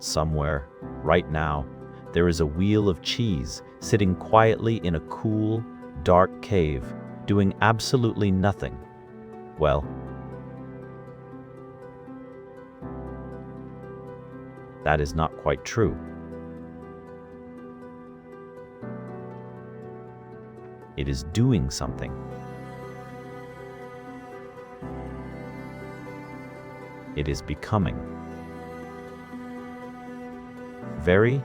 somewhere, right now, there is a wheel of cheese sitting quietly in a cool, dark cave, doing absolutely nothing. Well, that is not quite true. It is doing something. It is becoming. Very,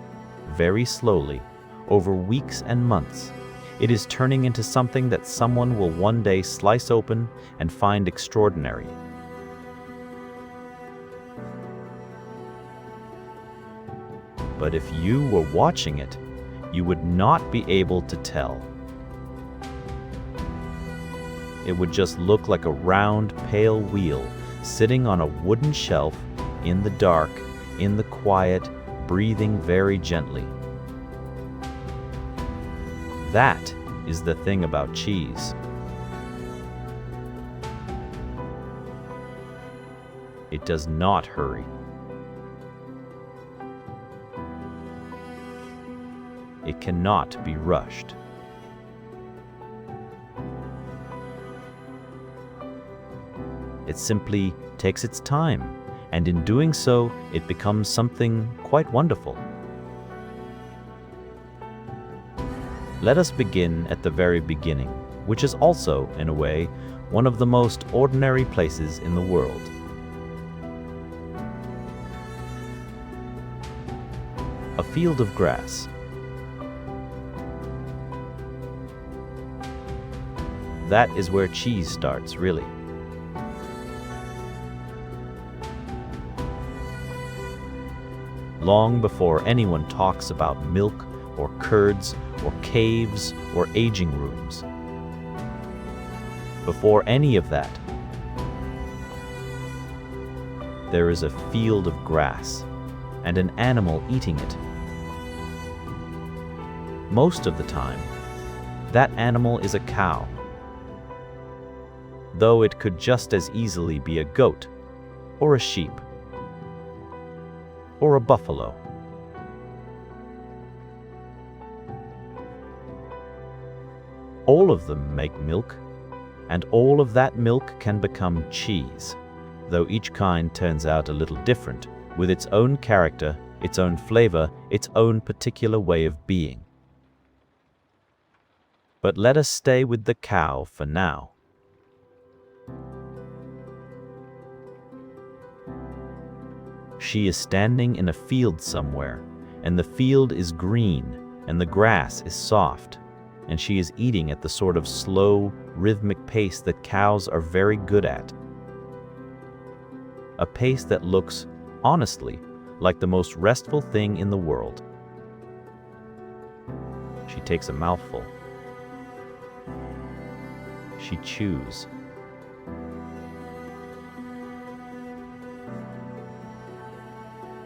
very slowly, over weeks and months, it is turning into something that someone will one day slice open and find extraordinary. But if you were watching it, you would not be able to tell. It would just look like a round, pale wheel sitting on a wooden shelf in the dark, in the quiet, breathing very gently. That is the thing about cheese. It does not hurry. It cannot be rushed. It simply takes its time, and in doing so, it becomes something quite wonderful. Let us begin at the very beginning, which is also, in a way, one of the most ordinary places in the world. A field of grass. That is where cheese starts, really. Long before anyone talks about milk or curds or caves or aging rooms. Before any of that, there is a field of grass and an animal eating it. Most of the time, that animal is a cow, though it could just as easily be a goat or a sheep or a buffalo. All of them make milk, and all of that milk can become cheese, though each kind turns out a little different, with its own character, its own flavor, its own particular way of being. But let us stay with the cow for now. She is standing in a field somewhere, and the field is green, and the grass is soft, and she is eating at the sort of slow, rhythmic pace that cows are very good at. A pace that looks, honestly, like the most restful thing in the world. She takes a mouthful. She chews.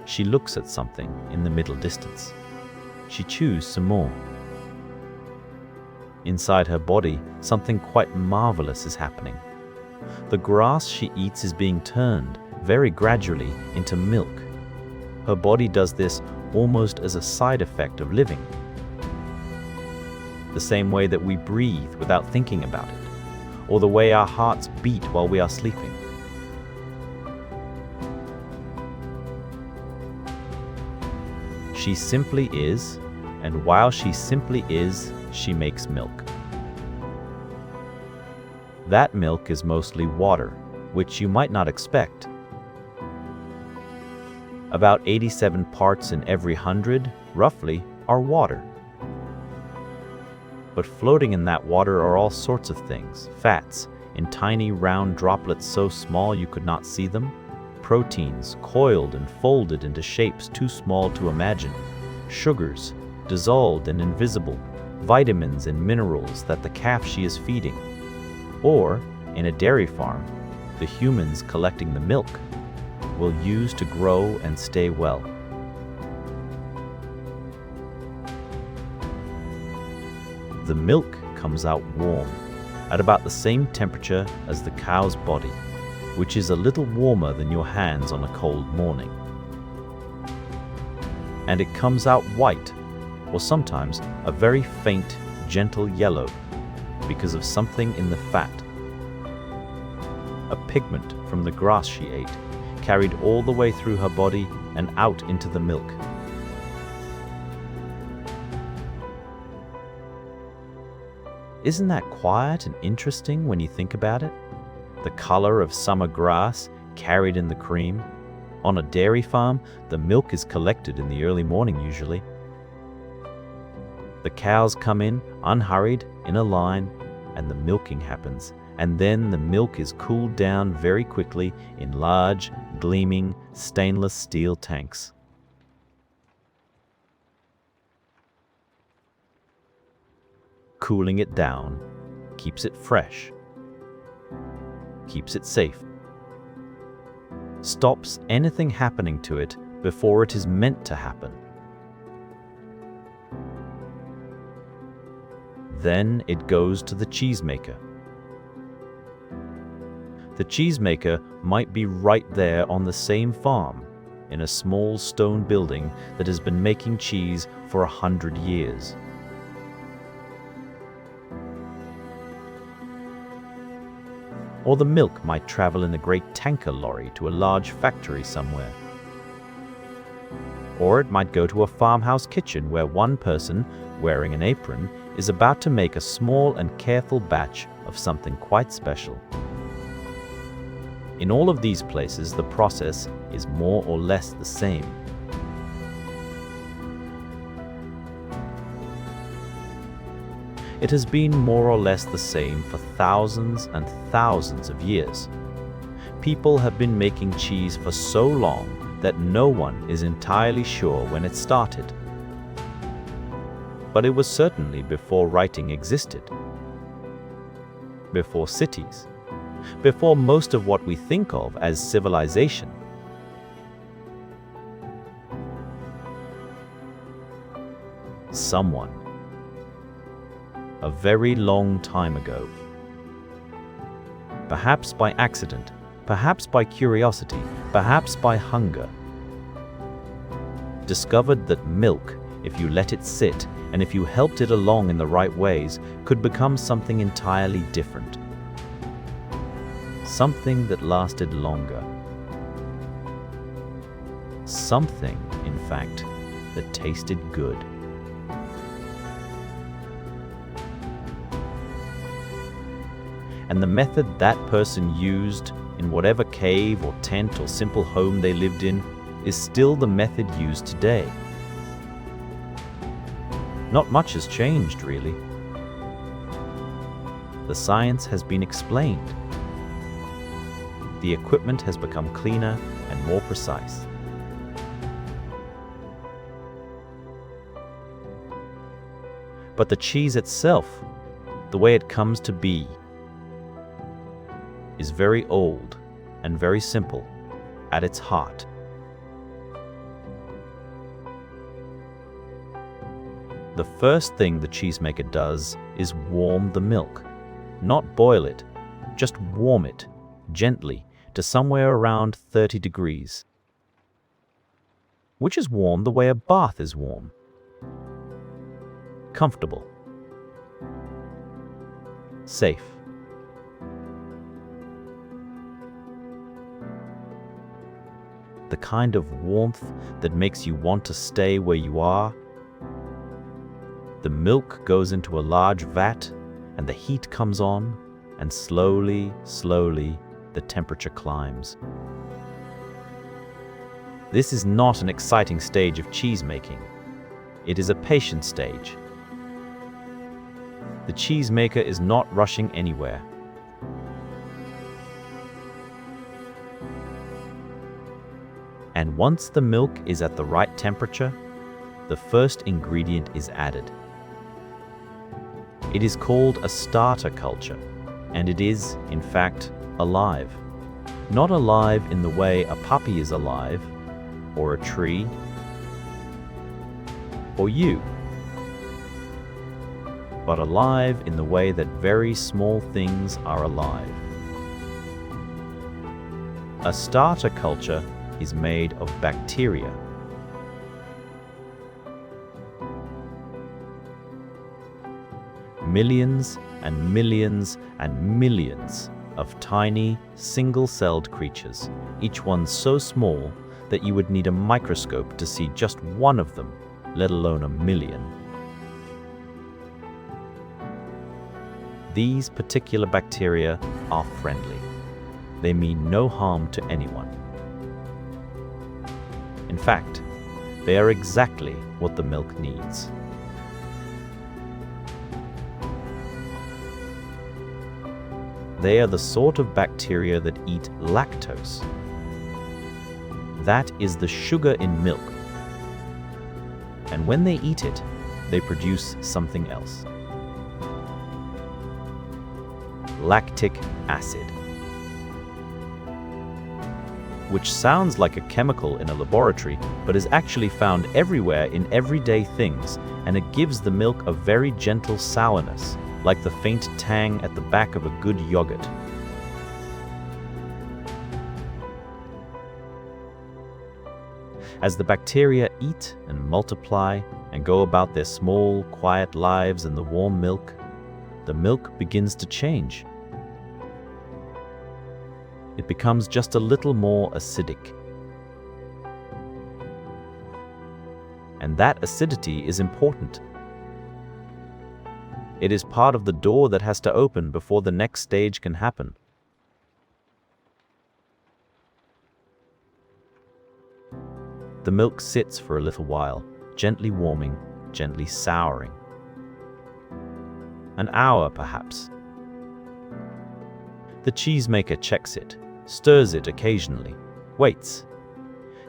She looks at something in the middle distance. She chews some more. Inside her body, something quite marvelous is happening. The grass she eats is being turned, very gradually, into milk. Her body does this almost as a side effect of living. The same way that we breathe without thinking about it, or the way our hearts beat while we are sleeping. She simply is, and while she simply is, she makes milk. That milk is mostly water, which you might not expect. About 87 parts in every 100, roughly, are water. But floating in that water are all sorts of things, fats, in tiny round droplets so small you could not see them, proteins coiled and folded into shapes too small to imagine, sugars, dissolved and invisible, vitamins and minerals that the calf she is feeding, or, in a dairy farm, the humans collecting the milk, will use to grow and stay well. The milk comes out warm, at about the same temperature as the cow's body, which is a little warmer than your hands on a cold morning. and it comes out white, or sometimes a very faint, gentle yellow, because of something in the fat. A pigment from the grass she ate, carried all the way through her body and out into the milk. Isn't that quiet and interesting when you think about it? The color of summer grass carried in the cream. On a dairy farm, the milk is collected in the early morning usually. The cows come in, unhurried, in a line, and the milking happens. And then the milk is cooled down very quickly in large, gleaming, stainless steel tanks. Cooling it down keeps it fresh, keeps it safe, stops anything happening to it before it is meant to happen. Then it goes to the cheesemaker. The cheesemaker might be right there on the same farm, in a small stone building that has been making cheese for 100 years. Or the milk might travel in a great tanker lorry to a large factory somewhere. Or it might go to a farmhouse kitchen where one person, wearing an apron, is about to make a small and careful batch of something quite special. In all of these places, the process is more or less the same. It has been more or less the same for thousands and thousands of years. People have been making cheese for so long that no one is entirely sure when it started. But it was certainly before writing existed, before cities, before most of what we think of as civilization. Someone, a very long time ago, perhaps by accident, perhaps by curiosity, perhaps by hunger, discovered that milk, if you let it sit and if you helped it along in the right ways, could become something entirely different. Something that lasted longer. Something, in fact, that tasted good. And the method that person used in whatever cave or tent or simple home they lived in is still the method used today. Not much has changed, really. The science has been explained. The equipment has become cleaner and more precise. But the cheese itself, the way it comes to be, is very old and very simple at its heart. The first thing the cheesemaker does is warm the milk. Not boil it, just warm it gently to somewhere around 30 degrees, which is warm the way a bath is warm. Comfortable. Safe. The kind of warmth that makes you want to stay where you are. The milk goes into a large vat and the heat comes on, and slowly, slowly, the temperature climbs. This is not an exciting stage of cheese making. It is a patient stage. The cheesemaker is not rushing anywhere. And once the milk is at the right temperature, the first ingredient is added. It is called a starter culture, and it is, in fact, alive. Not alive in the way a puppy is alive, or a tree, or you, but alive in the way that very small things are alive. A starter culture is made of bacteria. Millions and millions and millions of tiny, single-celled creatures, each one so small that you would need a microscope to see just one of them, let alone a million. These particular bacteria are friendly. They mean no harm to anyone. In fact, they are exactly what the milk needs. They are the sort of bacteria that eat lactose. That is the sugar in milk. And when they eat it, they produce something else. Lactic acid, which sounds like a chemical in a laboratory, but is actually found everywhere in everyday things, and it gives the milk a very gentle sourness, like the faint tang at the back of a good yogurt. As the bacteria eat and multiply and go about their small, quiet lives in the warm milk, the milk begins to change. It becomes just a little more acidic. And that acidity is important. It is part of the door that has to open before the next stage can happen. The milk sits for a little while, gently warming, gently souring. An hour, perhaps. The cheesemaker checks it, stirs it occasionally, waits.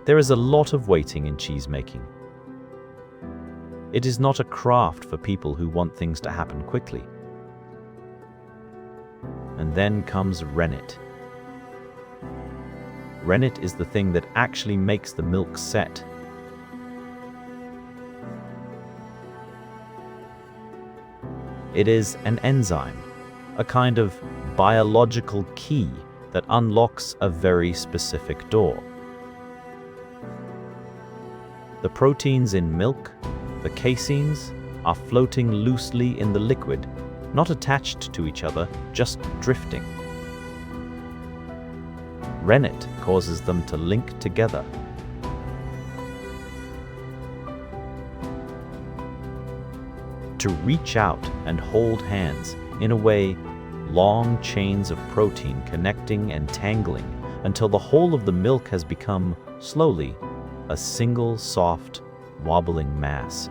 There is a lot of waiting in cheesemaking. It is not a craft for people who want things to happen quickly. And then comes rennet. Rennet is the thing that actually makes the milk set. It is an enzyme, a kind of biological key that unlocks a very specific door. The proteins in milk, the caseins, are floating loosely in the liquid, not attached to each other, just drifting. Rennet causes them to link together. To reach out and hold hands, in a way, long chains of protein connecting and tangling until the whole of the milk has become, slowly, a single soft, wobbling mass.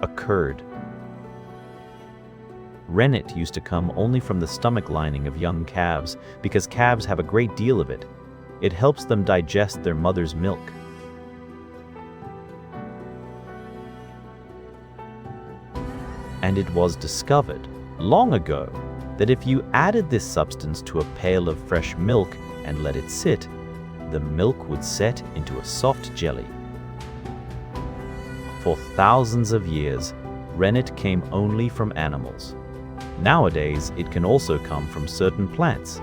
A curd. Rennet used to come only from the stomach lining of young calves because calves have a great deal of it. It helps them digest their mother's milk. And it was discovered long ago that if you added this substance to a pail of fresh milk and let it sit, the milk would set into a soft jelly. For thousands of years, rennet came only from animals. Nowadays, it can also come from certain plants,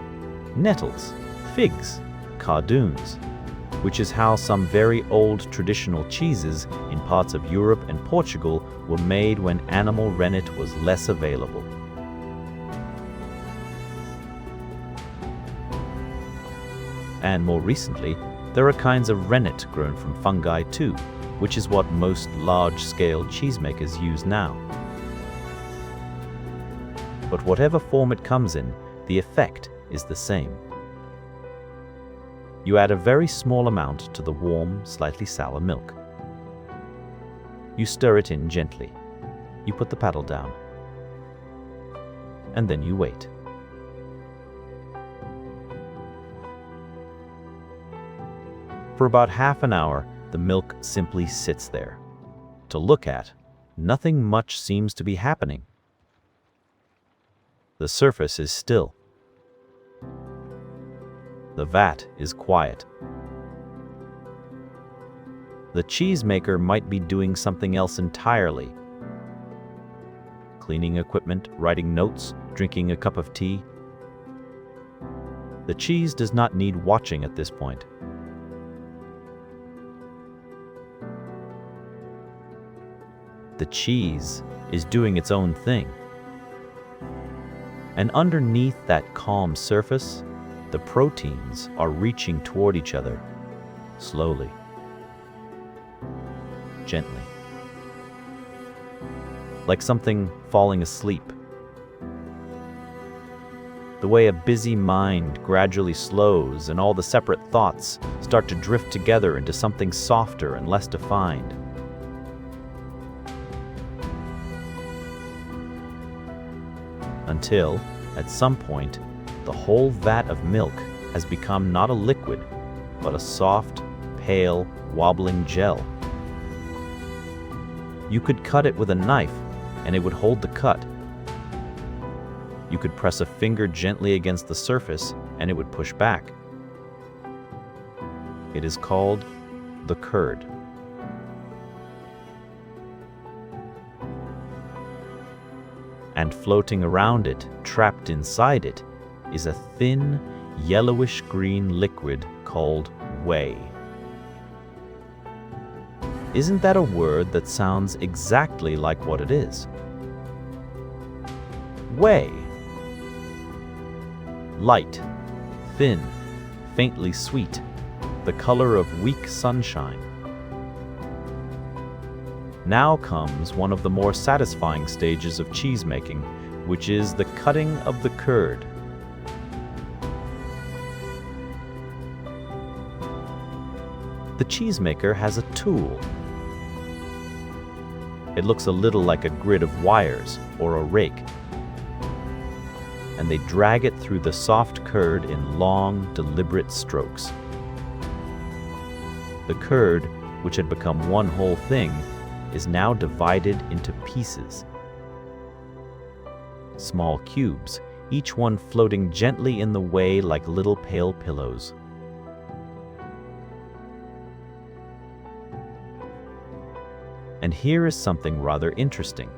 nettles, figs, cardoons, which is how some very old traditional cheeses in parts of Europe and Portugal were made when animal rennet was less available. And more recently, there are kinds of rennet grown from fungi too, which is what most large-scale cheesemakers use now. But whatever form it comes in, the effect is the same. You add a very small amount to the warm, slightly sour milk. You stir it in gently. You put the paddle down. And then you wait. For about half an hour, the milk simply sits there. To look at, nothing much seems to be happening. The surface is still. The vat is quiet. The cheesemaker might be doing something else entirely. Cleaning equipment, writing notes, drinking a cup of tea. The cheese does not need watching at this point. The cheese is doing its own thing. And underneath that calm surface, the proteins are reaching toward each other, slowly, gently, like something falling asleep. The way a busy mind gradually slows and all the separate thoughts start to drift together into something softer and less defined. Until, at some point, the whole vat of milk has become not a liquid, but a soft, pale, wobbling gel. You could cut it with a knife, and it would hold the cut. You could press a finger gently against the surface, and it would push back. It is called the curd. And floating around it, trapped inside it, is a thin, yellowish-green liquid called whey. Isn't that a word that sounds exactly like what it is? Whey. Light, thin, faintly sweet, the color of weak sunshine. Now comes one of the more satisfying stages of cheesemaking, which is the cutting of the curd. The cheesemaker has a tool. It looks a little like a grid of wires or a rake, and they drag it through the soft curd in long, deliberate strokes. The curd, which had become one whole thing, is now divided into pieces. Small cubes, each one floating gently in the whey like little pale pillows. And here is something rather interesting.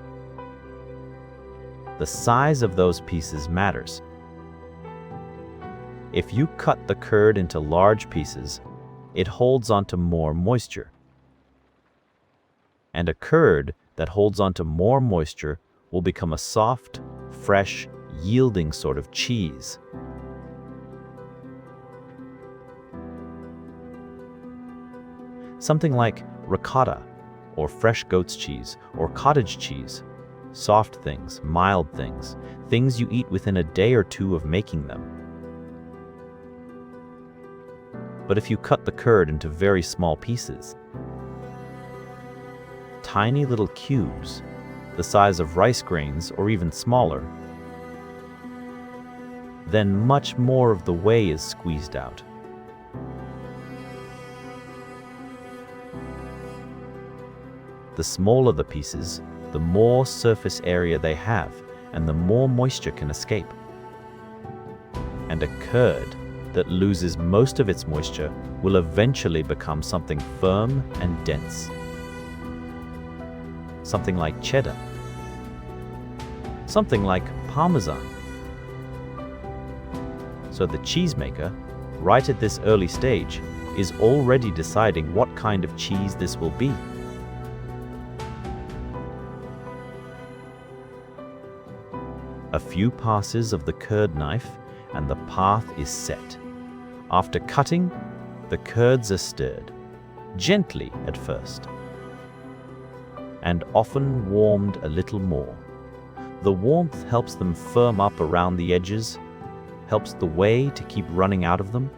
The size of those pieces matters. If you cut the curd into large pieces, it holds onto more moisture. And a curd that holds onto more moisture will become a soft, fresh, yielding sort of cheese. Something like ricotta, or fresh goat's cheese, or cottage cheese. Soft things, mild things, things you eat within a day or two of making them. But if you cut the curd into very small pieces, tiny little cubes, the size of rice grains or even smaller, then much more of the whey is squeezed out. The smaller the pieces, the more surface area they have, and the more moisture can escape. And a curd that loses most of its moisture will eventually become something firm and dense. Something like cheddar. Something like Parmesan. So the cheesemaker, right at this early stage, is already deciding what kind of cheese this will be. A few passes of the curd knife and the path is set. After cutting, the curds are stirred, gently at first, and often warmed a little more. The warmth helps them firm up around the edges, helps the whey to keep running out of them.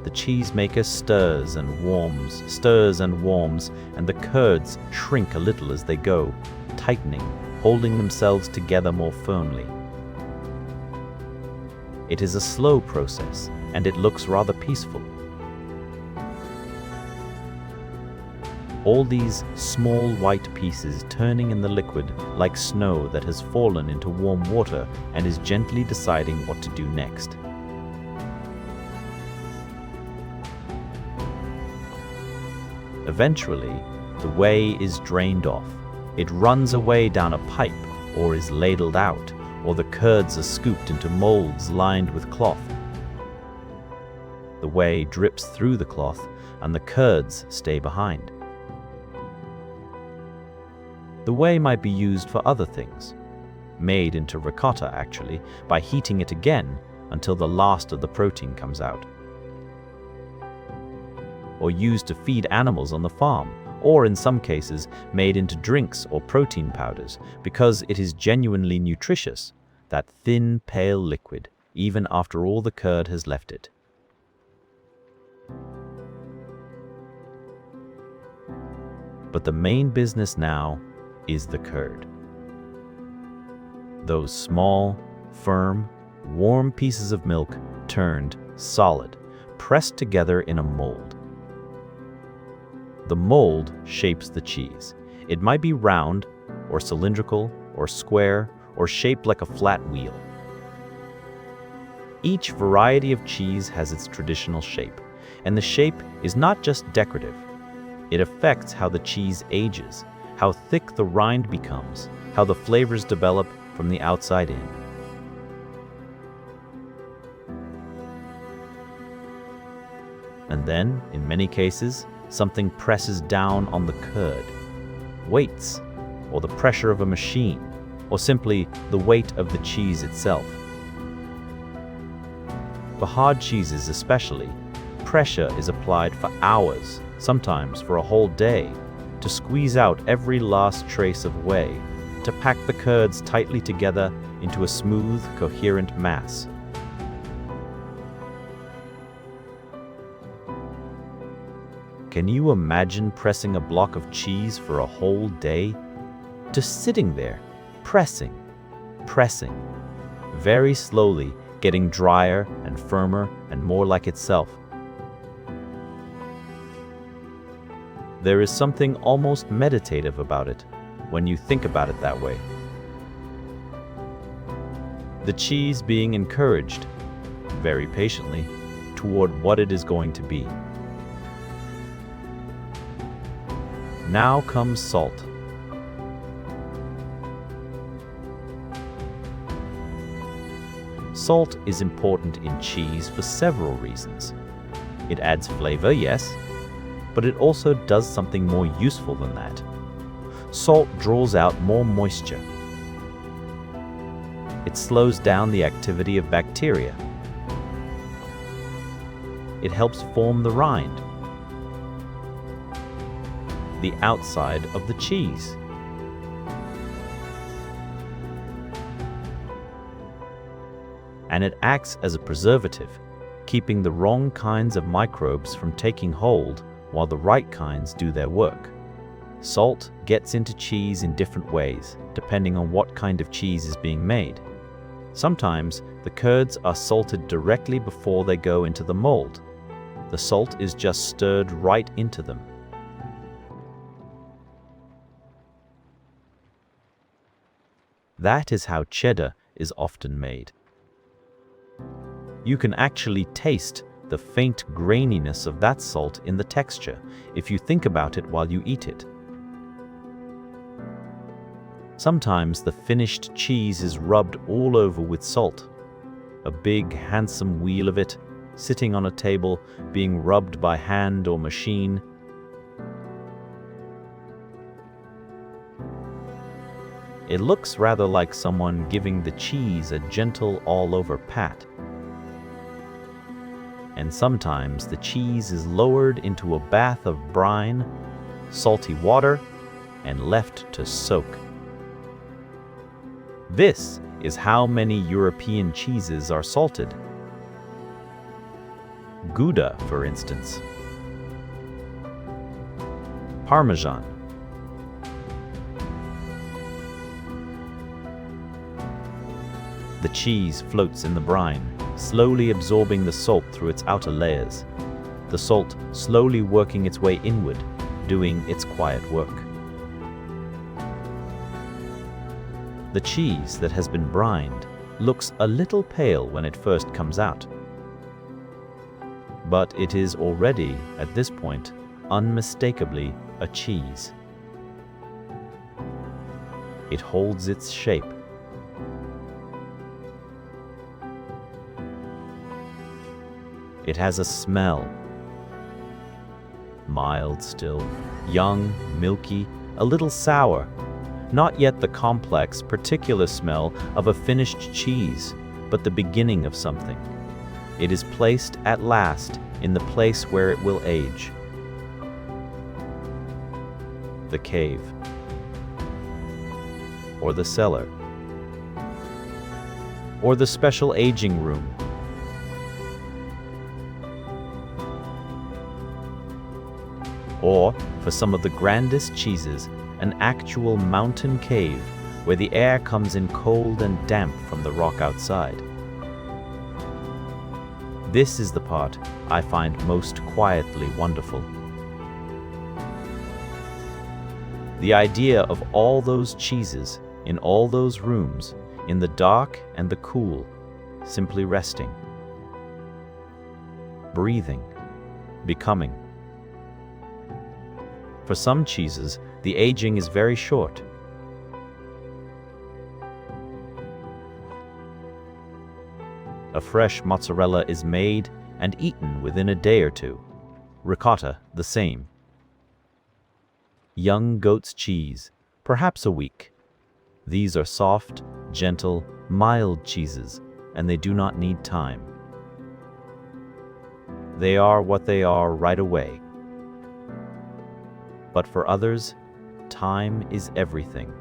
The cheesemaker stirs and warms, and the curds shrink a little as they go, tightening, holding themselves together more firmly. It is a slow process, and it looks rather peaceful. All these small white pieces turning in the liquid like snow that has fallen into warm water and is gently deciding what to do next. Eventually, the whey is drained off. It runs away down a pipe or is ladled out, or the curds are scooped into molds lined with cloth. The whey drips through the cloth, and the curds stay behind. The whey might be used for other things, made into ricotta actually, by heating it again until the last of the protein comes out. Or used to feed animals on the farm, or in some cases made into drinks or protein powders because it is genuinely nutritious, that thin, pale liquid, even after all the curd has left it. But the main business now is the curd. Those small, firm, warm pieces of milk turned solid, pressed together in a mold. The mold shapes the cheese. It might be round, or cylindrical, or square, or shaped like a flat wheel. Each variety of cheese has its traditional shape, and the shape is not just decorative. It affects how the cheese ages, how thick the rind becomes, how the flavors develop from the outside in. And then, in many cases, something presses down on the curd. Weights, or the pressure of a machine, or simply the weight of the cheese itself. For hard cheeses especially, pressure is applied for hours, sometimes for a whole day, to squeeze out every last trace of whey, to pack the curds tightly together into a smooth, coherent mass. Can you imagine pressing a block of cheese for a whole day? Just sitting there, pressing, very slowly, getting drier and firmer and more like itself. There is something almost meditative about it when you think about it that way. The cheese being encouraged, very patiently, toward what it is going to be. Now comes salt. Salt is important in cheese for several reasons. It adds flavor, yes, but it also does something more useful than that. Salt draws out more moisture. It slows down the activity of bacteria. It helps form the rind, the outside of the cheese. And it acts as a preservative, keeping the wrong kinds of microbes from taking hold while the right kinds do their work. Salt gets into cheese in different ways, depending on what kind of cheese is being made. Sometimes the curds are salted directly before they go into the mold. The salt is just stirred right into them. That is how cheddar is often made. You can actually taste the faint graininess of that salt in the texture if you think about it while you eat it. Sometimes the finished cheese is rubbed all over with salt. A big, handsome wheel of it, sitting on a table, being rubbed by hand or machine. It looks rather like someone giving the cheese a gentle all-over pat. And sometimes the cheese is lowered into a bath of brine, salty water, and left to soak. This is how many European cheeses are salted. Gouda, for instance. Parmesan. The cheese floats in the brine, slowly absorbing the salt through its outer layers, the salt slowly working its way inward, doing its quiet work. The cheese that has been brined looks a little pale when it first comes out, but it is already, at this point, unmistakably a cheese. It holds its shape. It has a smell. mild still, young, milky, a little sour. Not yet the complex, particular smell of a finished cheese, but the beginning of something. It is placed at last in the place where it will age. The cave, or the cellar, or the special aging room. Or, for some of the grandest cheeses, an actual mountain cave where the air comes in cold and damp from the rock outside. This is the part I find most quietly wonderful. The idea of all those cheeses, in all those rooms, in the dark and the cool, simply resting, breathing, becoming. For some cheeses, the aging is very short. A fresh mozzarella is made and eaten within a day or two. Ricotta, the same. Young goat's cheese, perhaps a week. These are soft, gentle, mild cheeses, and they do not need time. They are what they are right away. But for others, time is everything.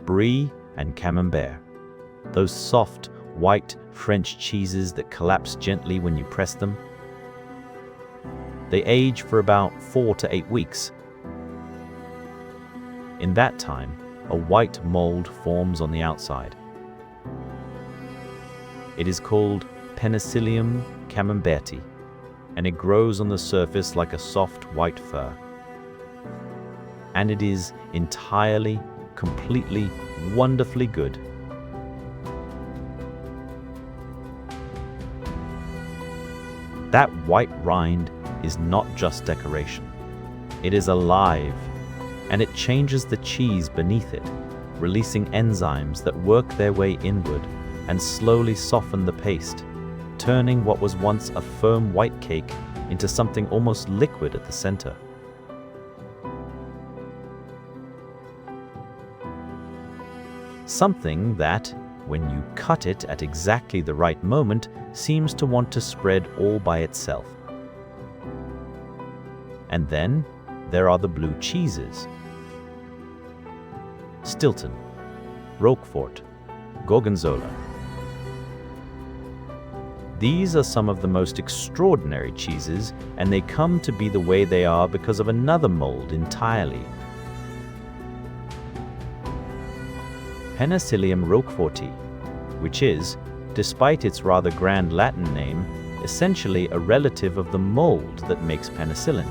Brie and Camembert, those soft, white French cheeses that collapse gently when you press them. They age for about 4 to 8 weeks. In that time, a white mold forms on the outside. It is called Penicillium camemberti, and it grows on the surface like a soft white fur. And it is entirely, completely, wonderfully good. That white rind is not just decoration. It is alive, and it changes the cheese beneath it, releasing enzymes that work their way inward and slowly soften the paste, turning what was once a firm white cake into something almost liquid at the center. Something that, when you cut it at exactly the right moment, seems to want to spread all by itself. And then there are the blue cheeses. Stilton, Roquefort, Gorgonzola. These are some of the most extraordinary cheeses, and they come to be the way they are because of another mold entirely. Penicillium roqueforti, which is, despite its rather grand Latin name, essentially a relative of the mold that makes penicillin.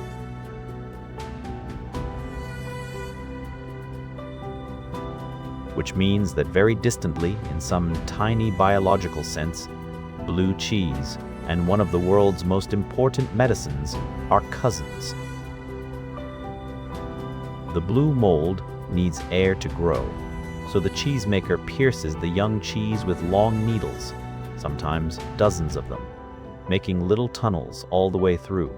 Which means that very distantly, in some tiny biological sense, blue cheese and one of the world's most important medicines are cousins. The blue mold needs air to grow, so the cheesemaker pierces the young cheese with long needles, sometimes dozens of them, making little tunnels all the way through.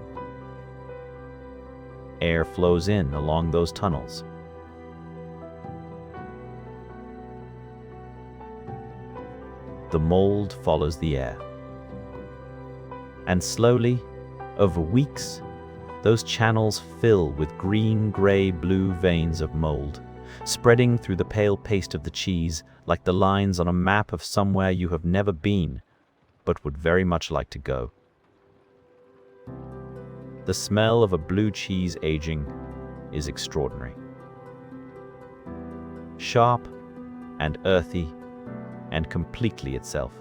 Air flows in along those tunnels. The mold follows the air. And slowly, over weeks, those channels fill with green, gray, blue veins of mold, spreading through the pale paste of the cheese like the lines on a map of somewhere you have never been, but would very much like to go. The smell of a blue cheese aging is extraordinary. Sharp and earthy and completely itself.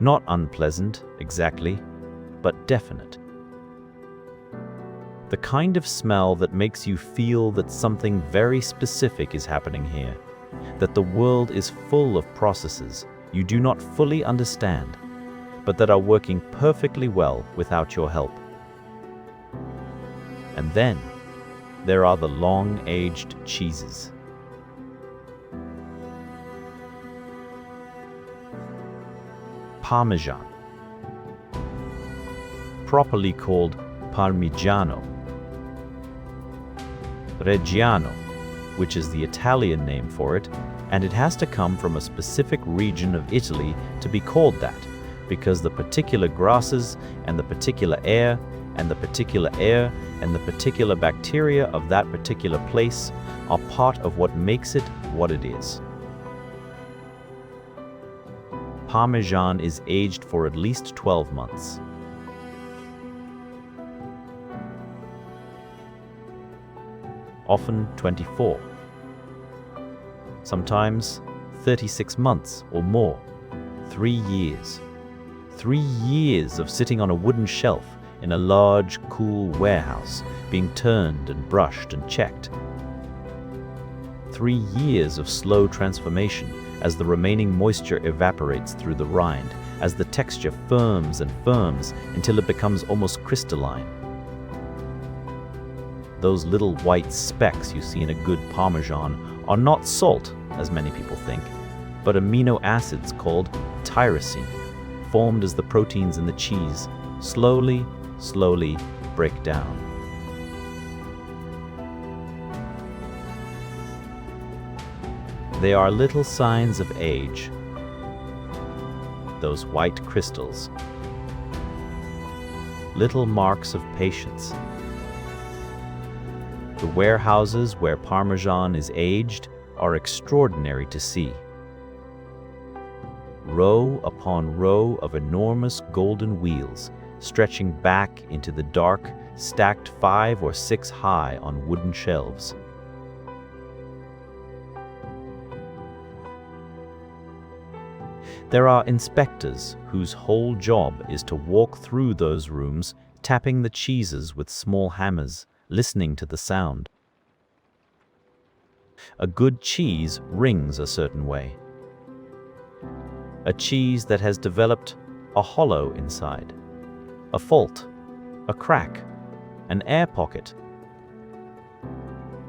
Not unpleasant, exactly, but definite. The kind of smell that makes you feel that something very specific is happening here, that the world is full of processes you do not fully understand, but that are working perfectly well without your help. And then there are the long-aged cheeses. Parmesan, properly called Parmigiano, Reggiano, which is the Italian name for it, and it has to come from a specific region of Italy to be called that, because the particular grasses and the particular air and the particular air and the particular bacteria of that particular place are part of what makes it what it is. Parmesan is aged for at least 12 months. Often 24. Sometimes 36 months or more. 3 years. 3 years of sitting on a wooden shelf in a large, cool warehouse, being turned and brushed and checked. 3 years of slow transformation as the remaining moisture evaporates through the rind, as the texture firms and firms until it becomes almost crystalline. Those little white specks you see in a good Parmesan are not salt, as many people think, but amino acids called tyrosine, formed as the proteins in the cheese slowly break down. They are little signs of age, those white crystals, little marks of patience. The warehouses where Parmesan is aged are extraordinary to see. Row upon row of enormous golden wheels stretching back into the dark, stacked 5 or 6 high on wooden shelves. There are inspectors whose whole job is to walk through those rooms, tapping the cheeses with small hammers, listening to the sound. A good cheese rings a certain way. A cheese that has developed a hollow inside, a fault, a crack, an air pocket,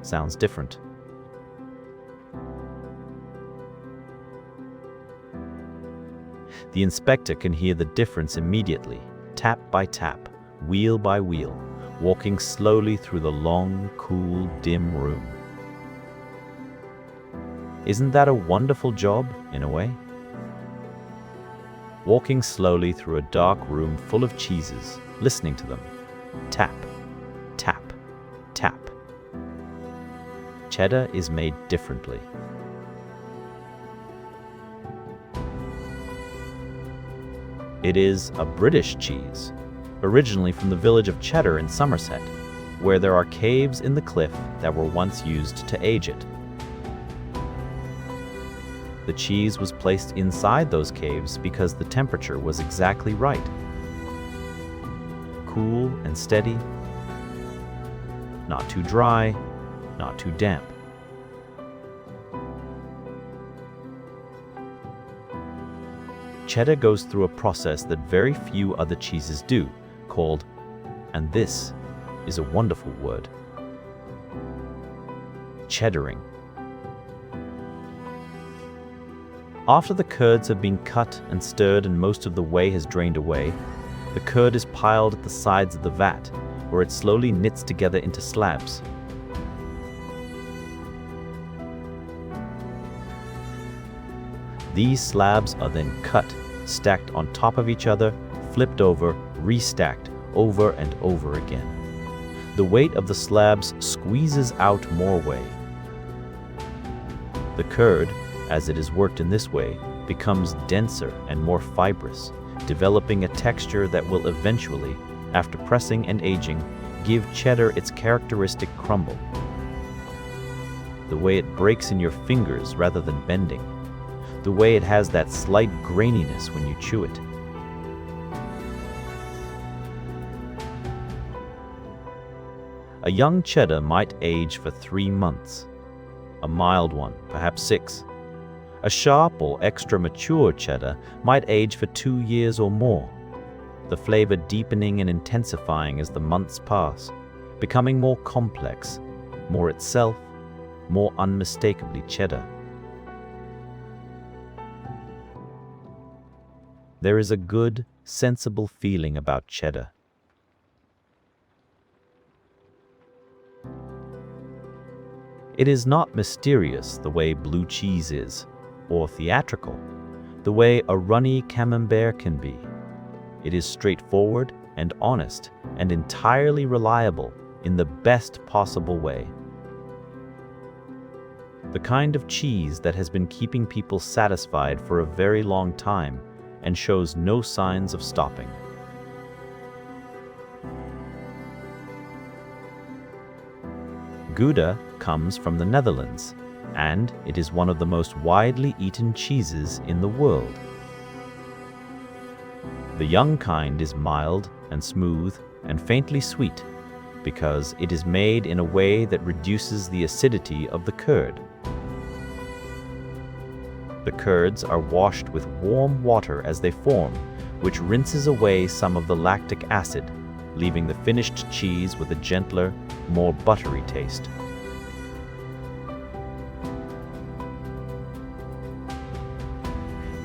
sounds different. The inspector can hear the difference immediately, tap by tap, wheel by wheel, walking slowly through the long, cool, dim room. Isn't that a wonderful job, in a way? Walking slowly through a dark room full of cheeses, listening to them. Tap, tap, tap. Cheddar is made differently. It is a British cheese, originally from the village of Cheddar in Somerset, where there are caves in the cliff that were once used to age it. The cheese was placed inside those caves because the temperature was exactly right. Cool and steady, not too dry, not too damp. Cheddar goes through a process that very few other cheeses do, called, and this is a wonderful word, cheddaring. After the curds have been cut and stirred and most of the whey has drained away, the curd is piled at the sides of the vat, where it slowly knits together into slabs. These slabs are then cut, stacked on top of each other, flipped over, restacked over and over again. The weight of the slabs squeezes out more whey. The curd, as it is worked in this way, becomes denser and more fibrous, developing a texture that will eventually, after pressing and aging, give cheddar its characteristic crumble. The way it breaks in your fingers rather than bending. The way it has that slight graininess when you chew it. A young cheddar might age for 3 months. A mild one, perhaps 6. A sharp or extra mature cheddar might age for 2 years or more, the flavor deepening and intensifying as the months pass, becoming more complex, more itself, more unmistakably cheddar. There is a good, sensible feeling about cheddar. It is not mysterious the way blue cheese is, or theatrical, the way a runny camembert can be. It is straightforward and honest and entirely reliable in the best possible way. The kind of cheese that has been keeping people satisfied for a very long time and shows no signs of stopping. Gouda comes from the Netherlands, and it is one of the most widely eaten cheeses in the world. The young kind is mild and smooth and faintly sweet because it is made in a way that reduces the acidity of the curd. The curds are washed with warm water as they form, which rinses away some of the lactic acid, leaving the finished cheese with a gentler, more buttery taste.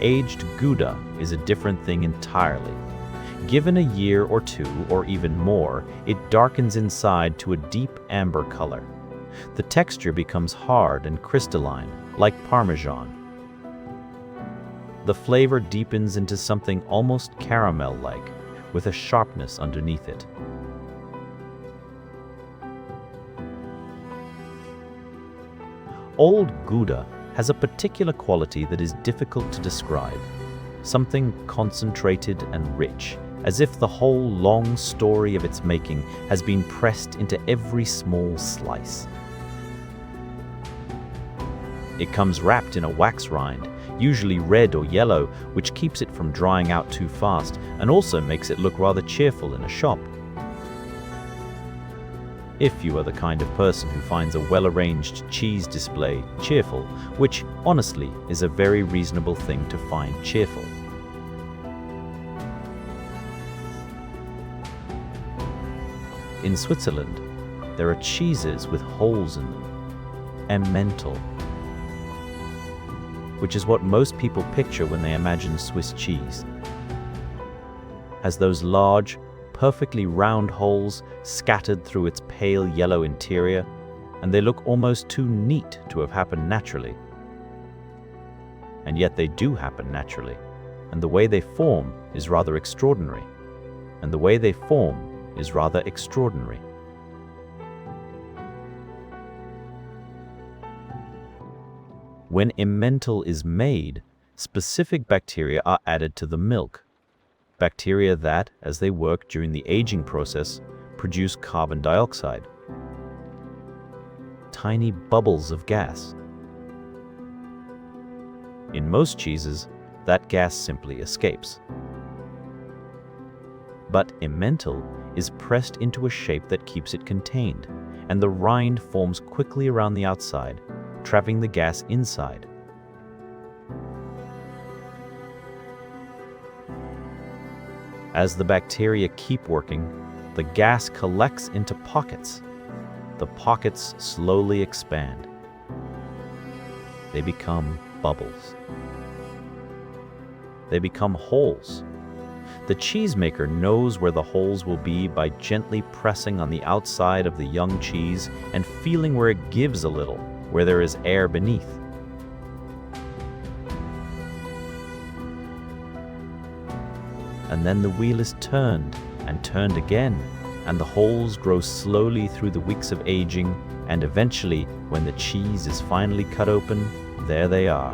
Aged Gouda is a different thing entirely. Given a year or two, or even more, it darkens inside to a deep amber color. The texture becomes hard and crystalline, like Parmesan. The flavor deepens into something almost caramel-like, with a sharpness underneath it. Old Gouda has a particular quality that is difficult to describe, something concentrated and rich, as if the whole long story of its making has been pressed into every small slice. It comes wrapped in a wax rind, usually red or yellow, which keeps it from drying out too fast and also makes it look rather cheerful in a shop. If you are the kind of person who finds a well-arranged cheese display cheerful, which honestly is a very reasonable thing to find cheerful. In Switzerland, there are cheeses with holes in them, emmental, which is what most people picture when they imagine Swiss cheese. Has those large, perfectly round holes scattered through its pale yellow interior, and they look almost too neat to have happened naturally. And yet they do happen naturally, and the way they form is rather extraordinary. And the way they form is rather extraordinary. When emmental is made, specific bacteria are added to the milk. Bacteria that, as they work during the aging process, produce carbon dioxide. Tiny bubbles of gas. In most cheeses, that gas simply escapes. But emmental is pressed into a shape that keeps it contained, and the rind forms quickly around the outside, trapping the gas inside. As the bacteria keep working, the gas collects into pockets. The pockets slowly expand. They become bubbles. They become holes. The cheesemaker knows where the holes will be by gently pressing on the outside of the young cheese and feeling where it gives a little, where there is air beneath. And then the wheel is turned and turned again, and the holes grow slowly through the weeks of aging, and eventually, when the cheese is finally cut open, there they are.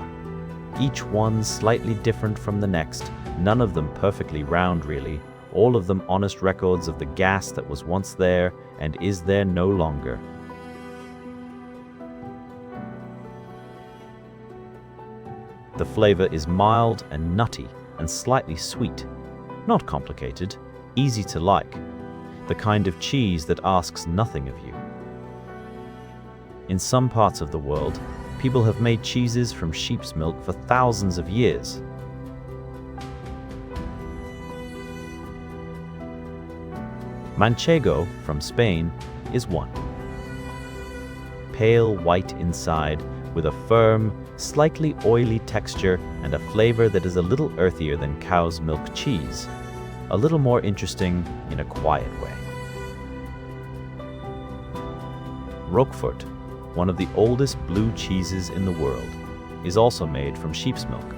Each one slightly different from the next, none of them perfectly round really, all of them honest records of the gas that was once there and is there no longer. The flavor is mild and nutty and slightly sweet. Not complicated, easy to like. The kind of cheese that asks nothing of you. In some parts of the world, people have made cheeses from sheep's milk for thousands of years. Manchego from Spain is one. Pale white inside with a firm, slightly oily texture and a flavor that is a little earthier than cow's milk cheese, a little more interesting in a quiet way. Roquefort, one of the oldest blue cheeses in the world, is also made from sheep's milk.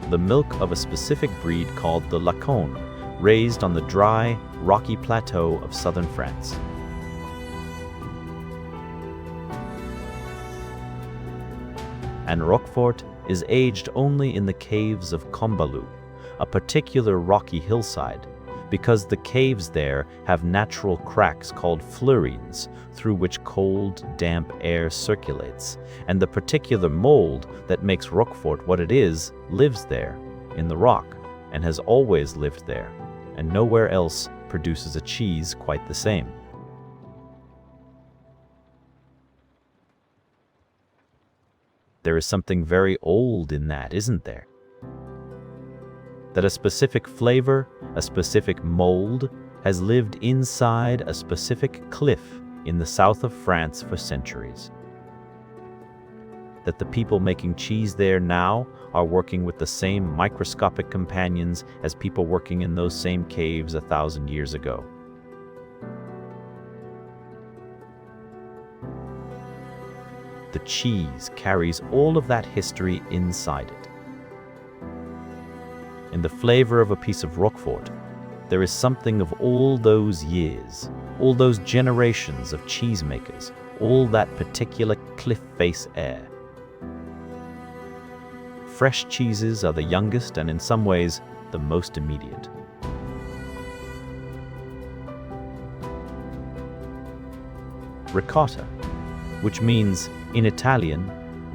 The milk of a specific breed called the Lacon, raised on the dry, rocky plateau of southern France. And Roquefort is aged only in the caves of Combalou, a particular rocky hillside, because the caves there have natural cracks called fleurines through which cold, damp air circulates, and the particular mold that makes Roquefort what it is lives there, in the rock, and has always lived there, and nowhere else produces a cheese quite the same. There is something very old in that, isn't there? That a specific flavor, a specific mold, has lived inside a specific cliff in the south of France for centuries. That the people making cheese there now are working with the same microscopic companions as people working in those same caves 1,000 years ago. The cheese carries all of that history inside it. In the flavor of a piece of Roquefort, there is something of all those years, all those generations of cheesemakers, all that particular cliff face air. Fresh cheeses are the youngest and in some ways the most immediate. Ricotta, which means in Italian,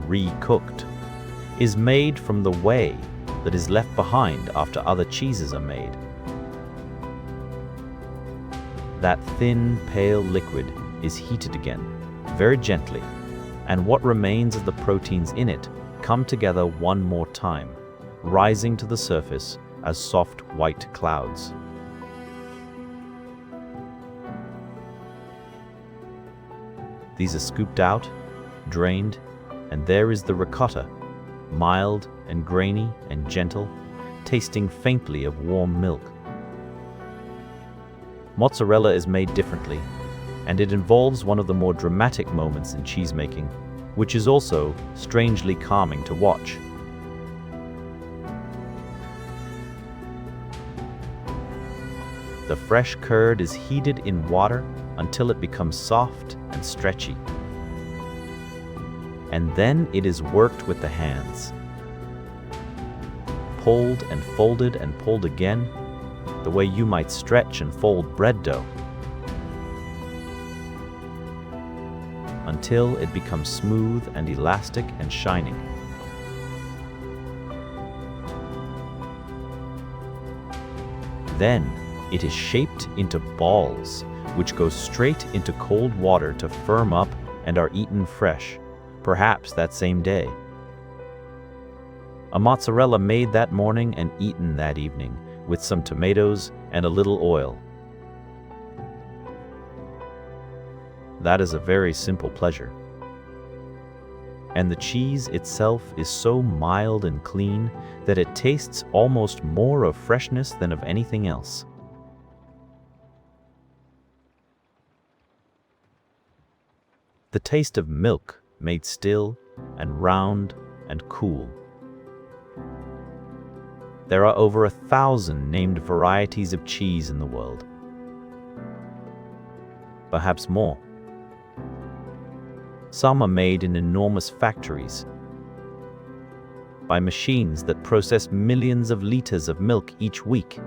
re-cooked, is made from the whey that is left behind after other cheeses are made. That thin, pale liquid is heated again, very gently, and what remains of the proteins in it come together one more time, rising to the surface as soft white clouds. These are scooped out, drained, and there is the ricotta, mild and grainy and gentle, tasting faintly of warm milk. Mozzarella is made differently, and it involves one of the more dramatic moments in cheesemaking, which is also strangely calming to watch. The fresh curd is heated in water until it becomes soft and stretchy. And then it is worked with the hands. Pulled and folded and pulled again, the way you might stretch and fold bread dough, until it becomes smooth and elastic and shining. Then it is shaped into balls, which go straight into cold water to firm up and are eaten fresh, perhaps that same day. A mozzarella made that morning and eaten that evening, with some tomatoes and a little oil. That is a very simple pleasure. And the cheese itself is so mild and clean that it tastes almost more of freshness than of anything else. The taste of milk made still and round and cool. There are over 1,000 named varieties of cheese in the world. Perhaps more. Some are made in enormous factories, by machines that process millions of liters of milk each week.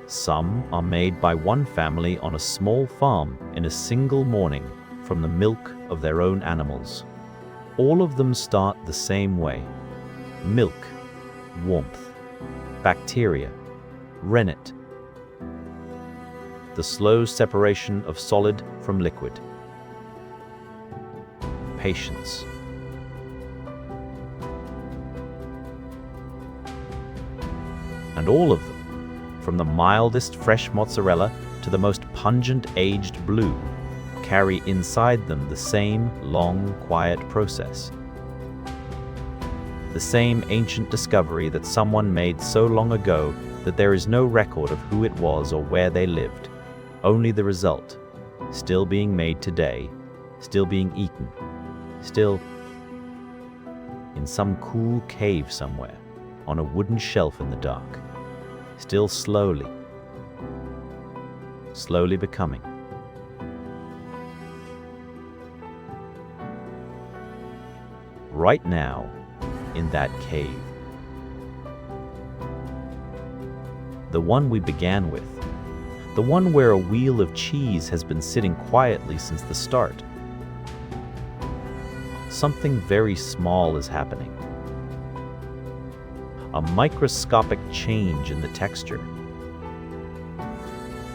Some are made by one family on a small farm in a single morning from the milk of their own animals. All of them start the same way: milk, warmth, bacteria, rennet, the slow separation of solid from liquid, patience. And all of them, from the mildest fresh mozzarella to the most pungent aged blue, carry inside them the same long, quiet process. The same ancient discovery that someone made so long ago that there is no record of who it was or where they lived, only the result, still being made today, still being eaten, still in some cool cave somewhere, on a wooden shelf in the dark, still slowly becoming. Right now, in that cave. The one we began with. The one where a wheel of cheese has been sitting quietly since the start. Something very small is happening. A microscopic change in the texture.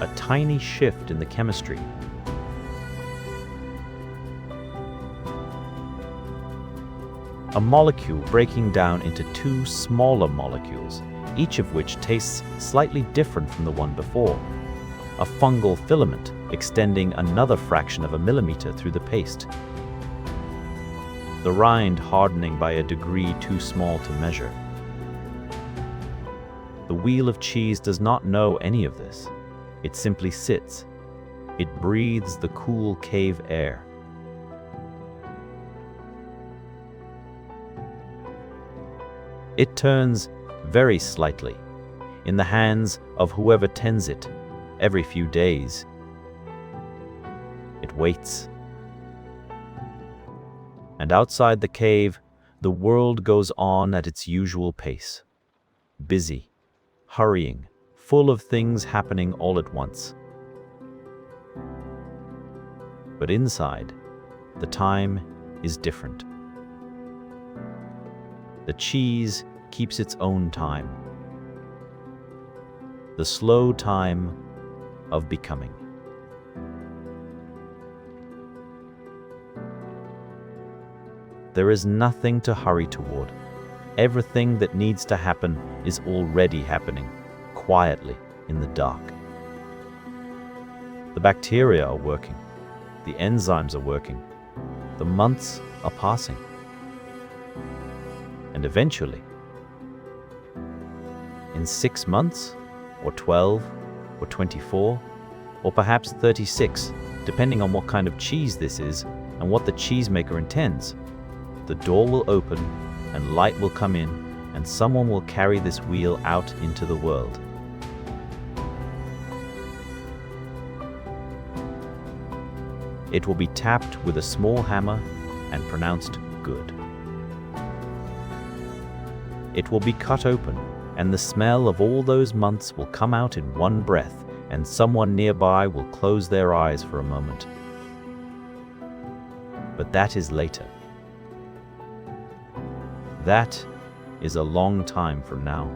A tiny shift in the chemistry. A molecule breaking down into two smaller molecules, each of which tastes slightly different from the one before. A fungal filament extending another fraction of a millimeter through the paste. The rind hardening by a degree too small to measure. The wheel of cheese does not know any of this. It simply sits. It breathes the cool cave air. It turns very slightly, in the hands of whoever tends it, every few days. It waits. And outside the cave, the world goes on at its usual pace. Busy, hurrying, full of things happening all at once. But inside, the time is different. The cheese keeps its own time. The slow time of becoming. There is nothing to hurry toward. Everything that needs to happen is already happening, quietly in the dark. The bacteria are working. The enzymes are working. The months are passing. And eventually, in 6 months, or 12, or 24, or perhaps 36, depending on what kind of cheese this is and what the cheesemaker intends, the door will open and light will come in and someone will carry this wheel out into the world. It will be tapped with a small hammer and pronounced good. It will be cut open, and the smell of all those months will come out in one breath, and someone nearby will close their eyes for a moment. But that is later. That is a long time from now.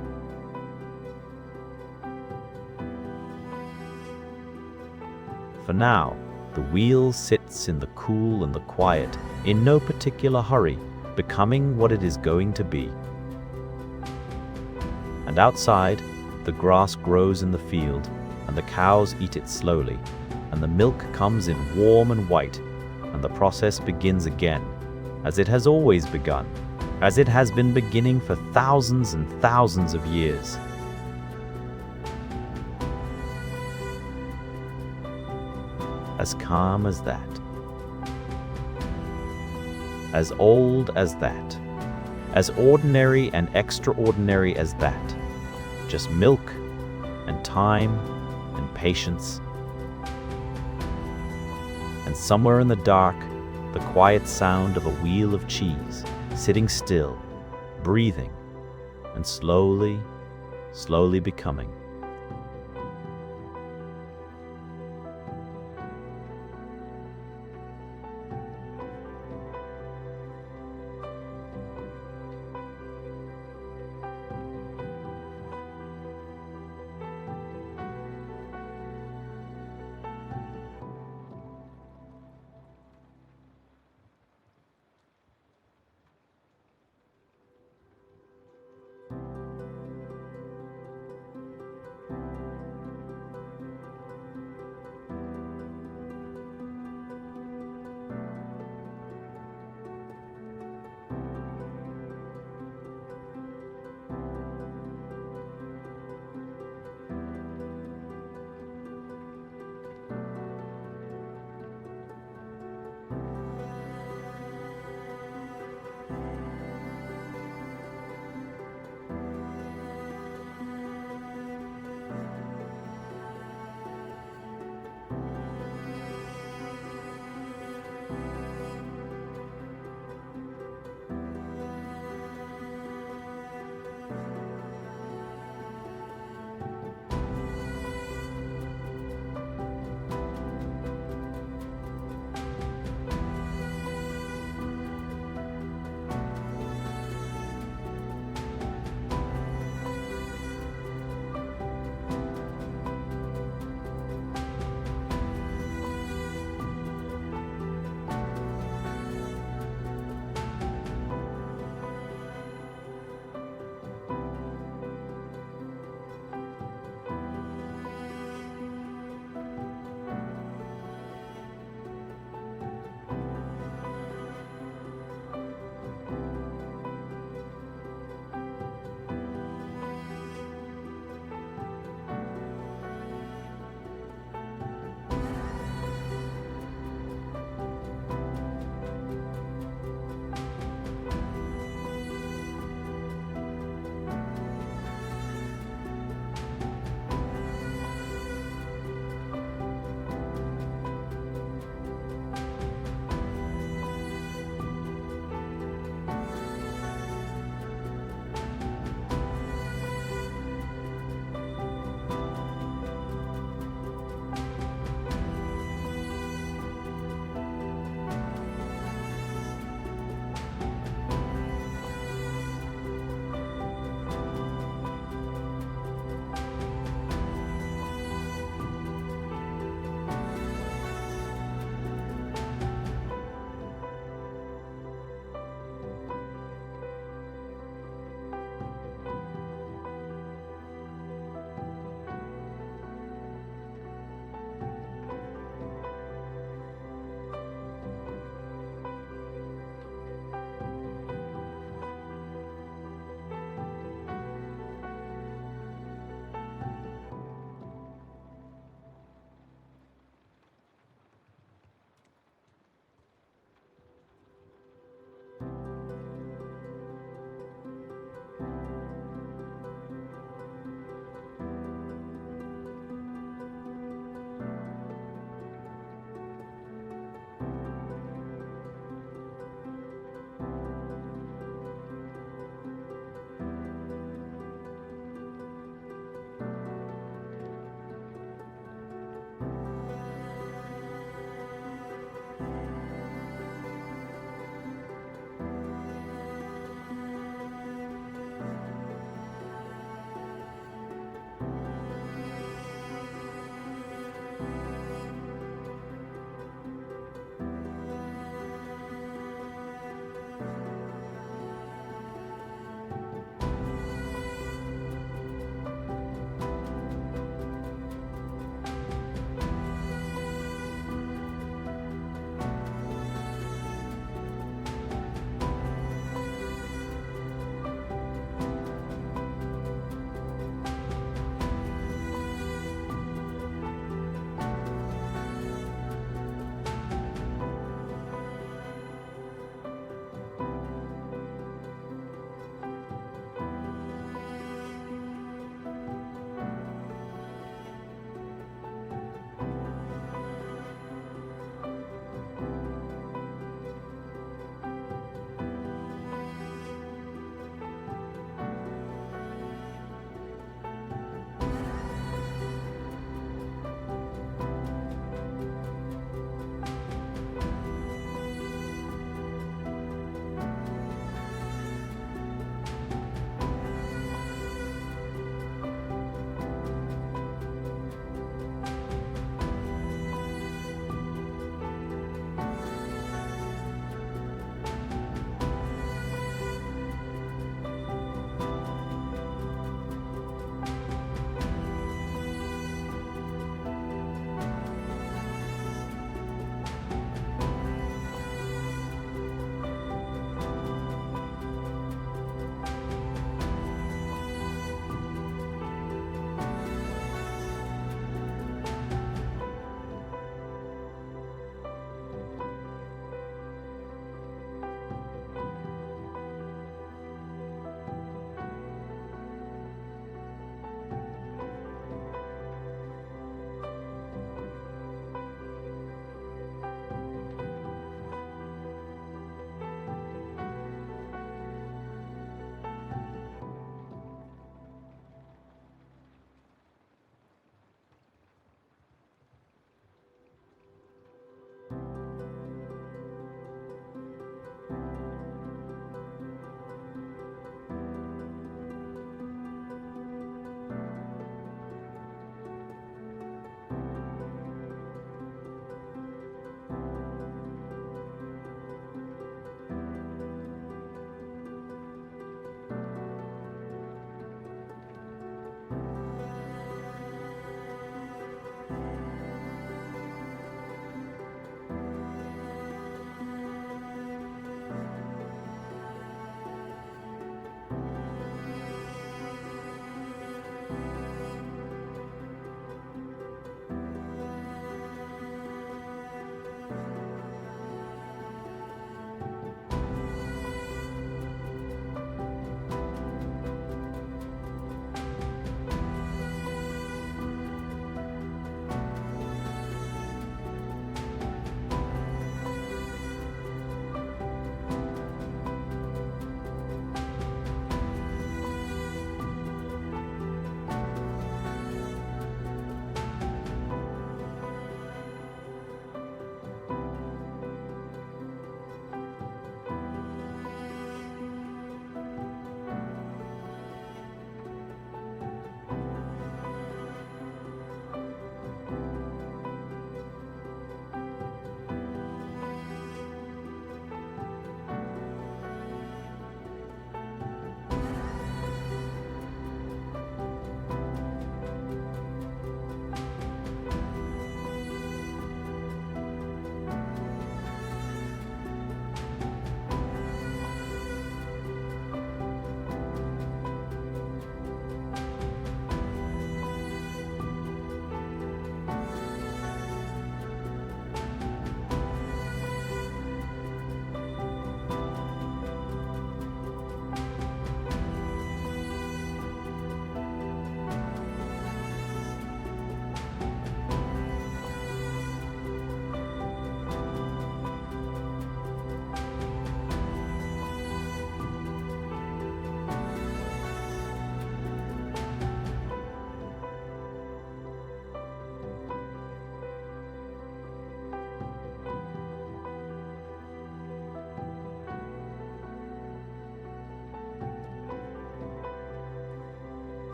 For now, the wheel sits in the cool and the quiet, in no particular hurry, becoming what it is going to be. And outside, the grass grows in the field, and the cows eat it slowly, and the milk comes in warm and white, and the process begins again, as it has always begun, as it has been beginning for thousands and thousands of years. As calm as that. As old as that. As ordinary and extraordinary as that. Just milk and time and patience. And somewhere in the dark, the quiet sound of a wheel of cheese, sitting still, breathing, and slowly, slowly becoming.